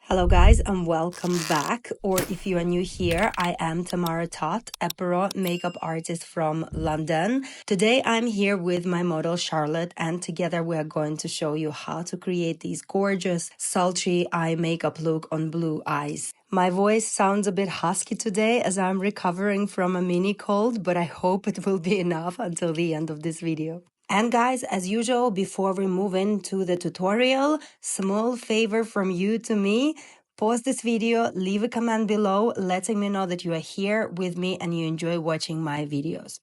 Hello guys and welcome back, or if you are new here, I am Tamara Todd, a pro makeup artist from London. Today I'm here with my model Charlotte, and together we are going to show you how to create these gorgeous sultry eye makeup look on blue eyes. My voice sounds a bit husky today as I'm recovering from a mini cold, but I hope it will be enough until the end of this video. And guys, as usual, before we move into the tutorial, small favor from you to me. Pause this video, leave a comment below letting me know that you are here with me and you enjoy watching my videos.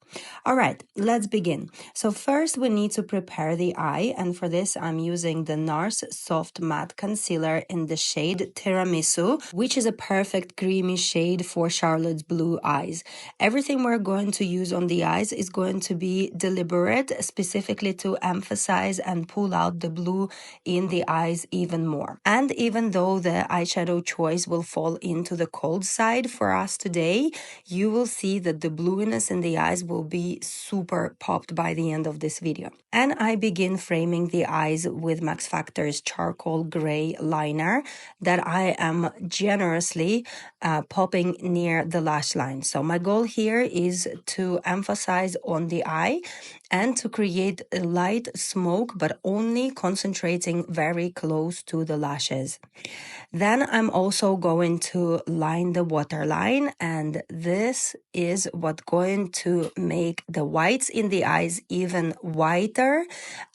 All right, let's begin. So first we need to prepare the eye, and for this I'm using the NARS Soft Matte Concealer in the shade Tiramisu, which is a perfect creamy shade for Charlotte's blue eyes. Everything we're going to use on the eyes is going to be deliberate, specifically to emphasize and pull out the blue in the eyes even more. And even though the eyeshadow choice will fall into the cold side for us today, you will see that the bluiness in the eyes will be super popped by the end of this video. And I begin framing the eyes with Max Factor's charcoal gray liner that I am generously popping near the lash line. So my goal here is to emphasize on the eye and to create a light smoke, but only concentrating very close to the lashes. Then I'm also going to line the waterline, and this is what's going to make the whites in the eyes even whiter.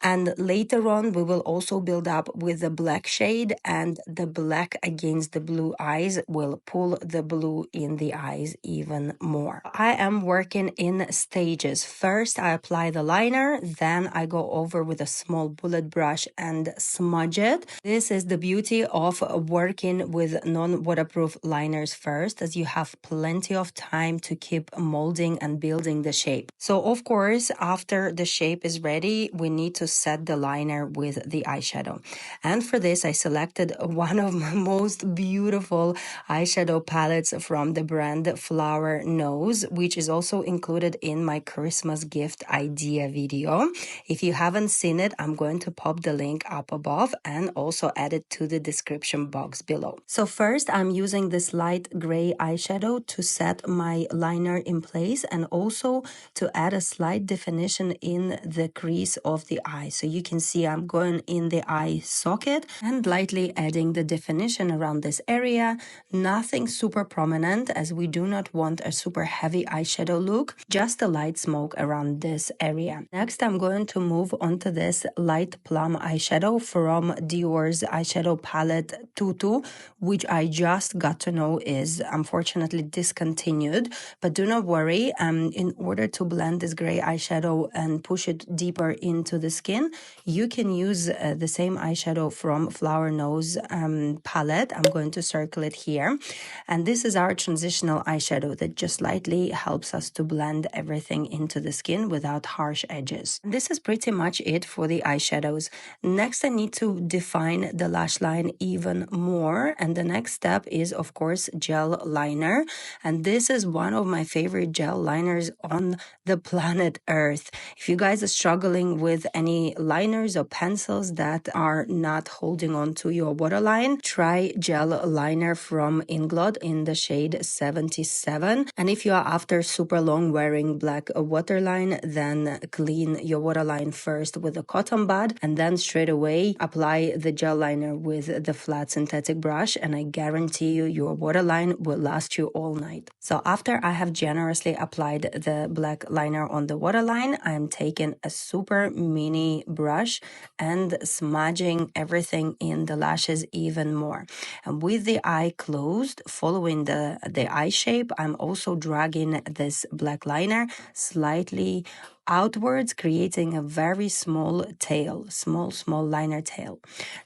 And later on, we will also build up with the black shade, and the black against the blue eyes will pull the blue in the eyes even more. I am working in stages. First, I apply the liner, then I go over with a small bullet brush and smudge it. This is the beauty of working with non-waterproof liners first, as you have plenty of time to keep molding and building the shape. So of course, after the shape is ready, we need to set the liner with the eyeshadow. And for this, I selected one of my most beautiful eyeshadow palettes from the brand Flower Nose, which is also included in my Christmas gift idea video. If you haven't seen it, I'm going to pop the link up above and also add it to the description box below. So first, I'm using this light gray eyeshadow to set my liner in place and also to add a slight definition in the crease of the eye. So you can see I'm going in the eye socket and lightly adding the definition around this area. Nothing super prominent, as we do not want a super heavy eyeshadow look, just a light smoke around this area. Next, I'm going to move on to this light plum eyeshadow from Dior's eyeshadow palette Tutu, which I just got to know is unfortunately discontinued. But do not worry, in order to blend this gray eyeshadow and push it deeper into the skin, you can use the same eyeshadow from Flower Nose palette. I'm going to circle it here. And this is our transitional eyeshadow that just lightly helps us to blend everything into the skin without harsh edges. This is pretty much it for the eyeshadows. Next, I need to define the lash line even more. And the next step is, of course, gel liner. And this is one of my favorite gel liners on the planet Earth. If you guys are struggling with any liners or pencils that are not holding on to your waterline, try gel liner from Inglot in the shade 77. And if you are after super long wearing black waterline, then clean your waterline first with a cotton bud and then straight away apply the gel liner with the flat synthetic brush, and I guarantee you your waterline will last you all night. So after I have generously applied the black liner on the waterline, I'm taking a super mini brush and smudging everything in the lashes even more. And with the eye closed, following the eye shape, I'm also dragging this black liner slightly outwards, creating a very small tail, small liner tail.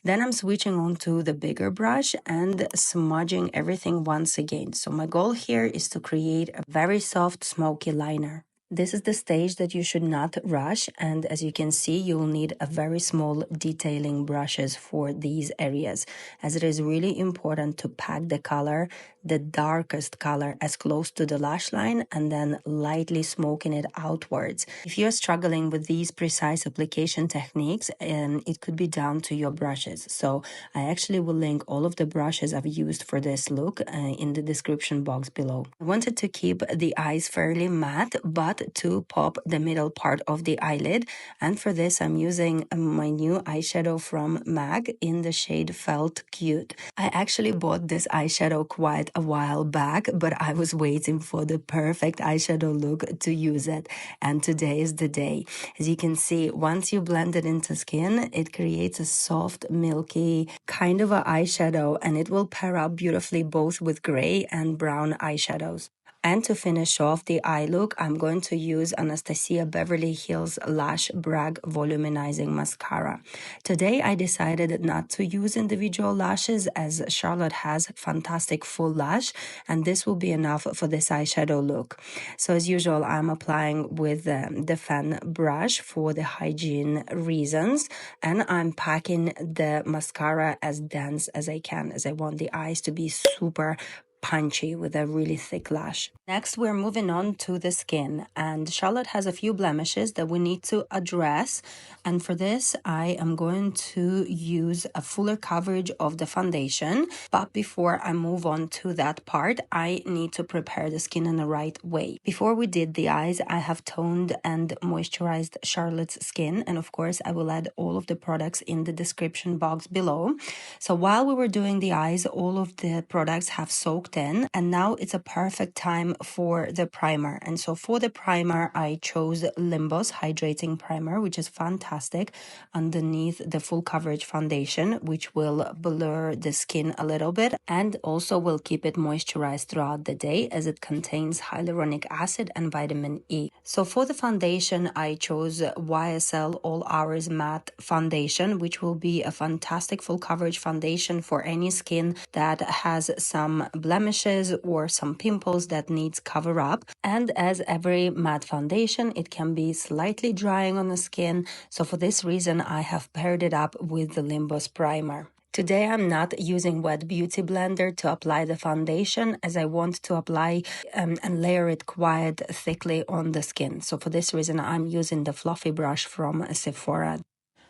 Then I'm switching on to the bigger brush and smudging everything once again. So my goal here is to create a very soft, smoky liner. This is the stage that you should not rush, and as you can see, you will need a very small detailing brushes for these areas, as it is really important to pack the color, the darkest color, as close to the lash line and then lightly smoking it outwards. If you're struggling with these precise application techniques, it could be down to your brushes. So I actually will link all of the brushes I've used for this look in the description box below. I wanted to keep the eyes fairly matte, but to pop the middle part of the eyelid, and for this I'm using my new eyeshadow from MAC in the shade Felt Cute. I actually bought this eyeshadow quite a while back, but I was waiting for the perfect eyeshadow look to use it, and today is the day. As you can see, once you blend it into skin, it creates a soft, milky kind of a eyeshadow, and it will pair up beautifully both with gray and brown eyeshadows. And to finish off the eye look, I'm going to use Anastasia Beverly Hills Lash Brag Volumizing Mascara. Today, I decided not to use individual lashes as Charlotte has fantastic full lash, and this will be enough for this eyeshadow look. So as usual, I'm applying with the fan brush for the hygiene reasons, and I'm packing the mascara as dense as I can, as I want the eyes to be super punchy with a really thick lash. Next, we're moving on to the skin, and Charlotte has a few blemishes that we need to address, and for this I am going to use a fuller coverage of the foundation. But before I move on to that part, I need to prepare the skin in the right way. Before we did the eyes, I have toned and moisturized Charlotte's skin, and of course I will add all of the products in the description box below. So while we were doing the eyes, all of the products have soaked in, and now it's a perfect time for the primer. And so for the primer, I chose LIMBOSS Hydrating Primer, which is fantastic underneath the full coverage foundation, which will blur the skin a little bit and also will keep it moisturized throughout the day, as it contains hyaluronic acid and vitamin E. So for the foundation, I chose YSL All Hours Matte Foundation, which will be a fantastic full coverage foundation for any skin that has some blemishes or some pimples that needs cover up. And as every matte foundation, it can be slightly drying on the skin. So for this reason, I have paired it up with the LIMBOSS primer. Today I'm not using wet beauty blender to apply the foundation, as I want to apply and layer it quite thickly on the skin. So for this reason I'm using the fluffy brush from Sephora.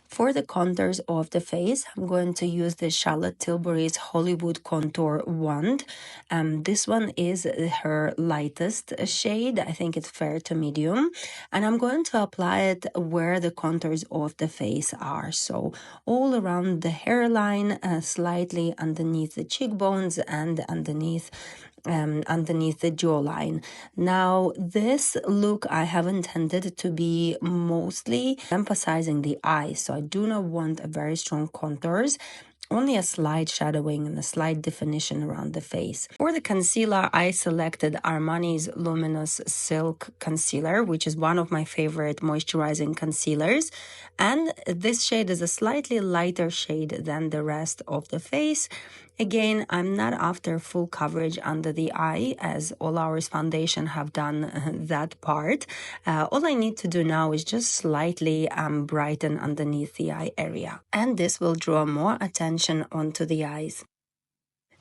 For the contours of the face, I'm going to use the Charlotte Tilbury's Hollywood Contour Wand. This one is her lightest shade. I think it's fair to medium. And I'm going to apply it where the contours of the face are. So all around the hairline, slightly underneath the cheekbones and underneath the jawline. Now, this look I have intended to be mostly emphasizing the eyes, so I do not want a very strong contours, only a slight shadowing and a slight definition around the face. For the concealer, I selected Armani's Luminous Silk Concealer, which is one of my favorite moisturizing concealers. And this shade is a slightly lighter shade than the rest of the face. Again, I'm not after full coverage under the eye, as All Hours Foundation have done that part. All I need to do now is just slightly brighten underneath the eye area. And this will draw more attention onto the eyes.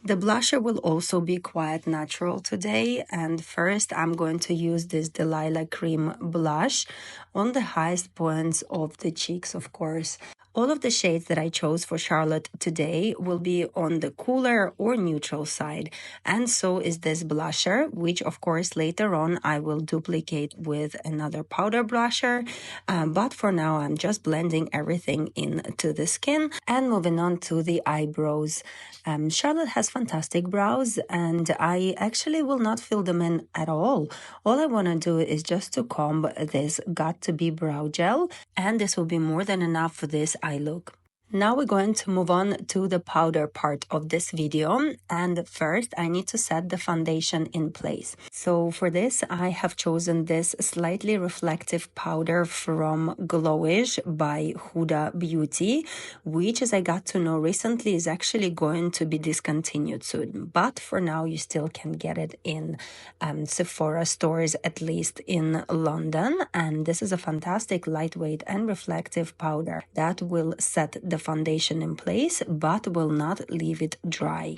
The blusher will also be quite natural today, and first I'm going to use this Delilah Cream blush on the highest points of the cheeks, of course. All of the shades that I chose for Charlotte today will be on the cooler or neutral side, and so is this blusher, which of course later on I will duplicate with another powder blusher, but for now I'm just blending everything into the skin and moving on to the eyebrows. Charlotte has fantastic brows, and I actually will not fill them in at all. All I want to do is just to comb this Got to Be brow gel, and this will be more than enough for this eye look. Now we're going to move on to the powder part of this video, and first I need to set the foundation in place. So for this I have chosen this slightly reflective powder from Glowish by Huda Beauty, which, as I got to know recently, is actually going to be discontinued soon, but for now you still can get it in Sephora stores, at least in London. And this is a fantastic lightweight and reflective powder that will set the foundation in place but will not leave it dry.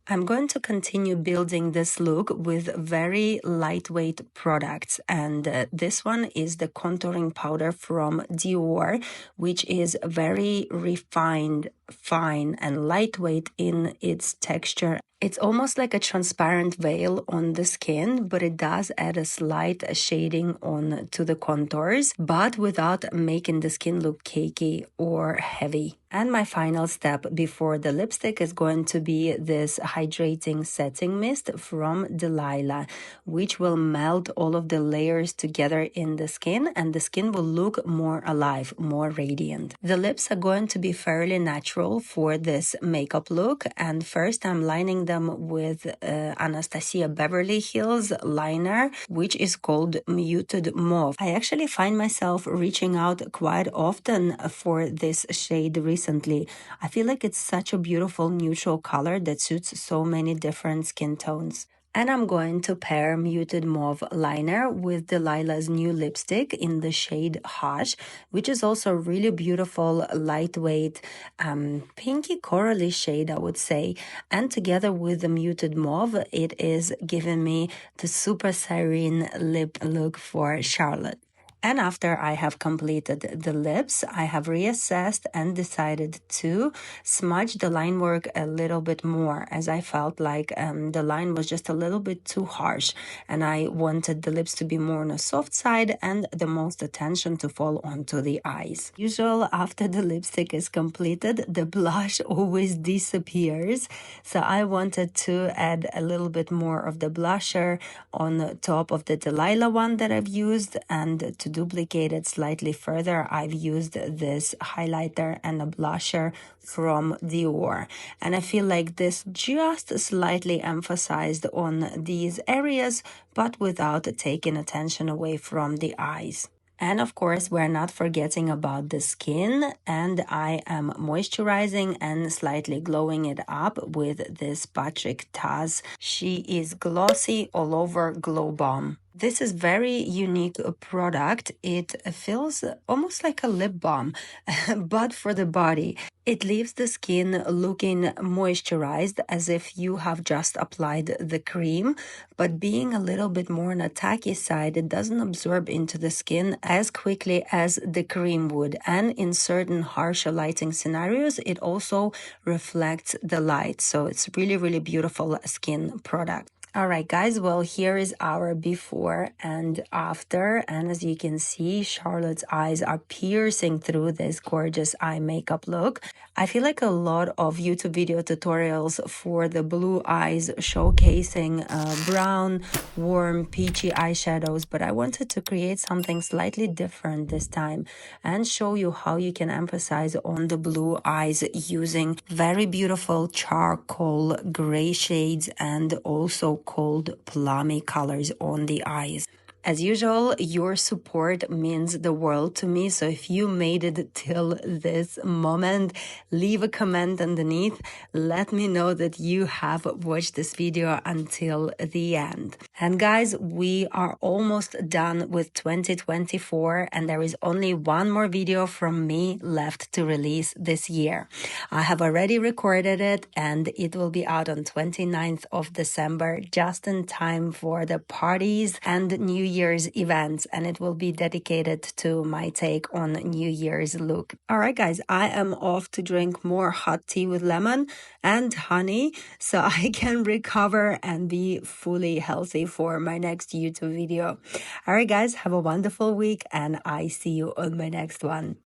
I'm going to continue building this look with very lightweight products, and this one is the contouring powder from Dior, which is very refined, fine and lightweight in its texture. It's almost like a transparent veil on the skin, but it does add a slight shading on to the contours, but without making the skin look cakey or heavy. And my final step before the lipstick is going to be this hydrating setting mist from Delilah, which will melt all of the layers together in the skin, and the skin will look more alive, more radiant. The lips are going to be fairly natural for this makeup look, and first I'm lining them with Anastasia Beverly Hills liner, which is called Muted Mauve. I actually find myself reaching out quite often for this shade recently. I feel like it's such a beautiful neutral color that suits so many different skin tones. And I'm going to pair Muted Mauve liner with Delilah's new lipstick in the shade Hush, which is also a really beautiful, lightweight, pinky corally shade, I would say. And together with the Muted Mauve, it is giving me the super serene lip look for Charlotte. And after I have completed the lips, I have reassessed and decided to smudge the line work a little bit more, as I felt like the line was just a little bit too harsh, and I wanted the lips to be more on the soft side and the most attention to fall onto the eyes. Usually after the lipstick is completed, the blush always disappears, so I wanted to add a little bit more of the blusher on top of the Delilah one that I've used, and to duplicate it slightly further, I've used this highlighter and a blusher from Dior, and I feel like this just slightly emphasized on these areas but without taking attention away from the eyes. And of course, we're not forgetting about the skin, and I am moisturizing and slightly glowing it up with this Patrick Ta She Is Glossy All Over Glow Balm. This is very unique product. It feels almost like a lip balm, but for the body. It leaves the skin looking moisturized as if you have just applied the cream, but being a little bit more on the tacky side, it doesn't absorb into the skin as quickly as the cream would. And in certain harsher lighting scenarios, it also reflects the light. So it's really, really beautiful skin product. Alright guys, well here is our before and after, and as you can see, Charlotte's eyes are piercing through this gorgeous eye makeup look. I feel like a lot of YouTube video tutorials for the blue eyes showcasing brown, warm, peachy eyeshadows, but I wanted to create something slightly different this time and show you how you can emphasize on the blue eyes using very beautiful charcoal gray shades and also cold plummy colors on the eyes. As usual, your support means the world to me, so if you made it till this moment, leave a comment underneath. Let me know that you have watched this video until the end. And guys, we are almost done with 2024, and there is only one more video from me left to release this year. I have already recorded it, and it will be out on 29th of December, just in time for the parties and New Year's events, and it will be dedicated to my take on New Year's look. Alright guys, I am off to drink more hot tea with lemon and honey so I can recover and be fully healthy for my next YouTube video. Alright guys, have a wonderful week, and I see you on my next one.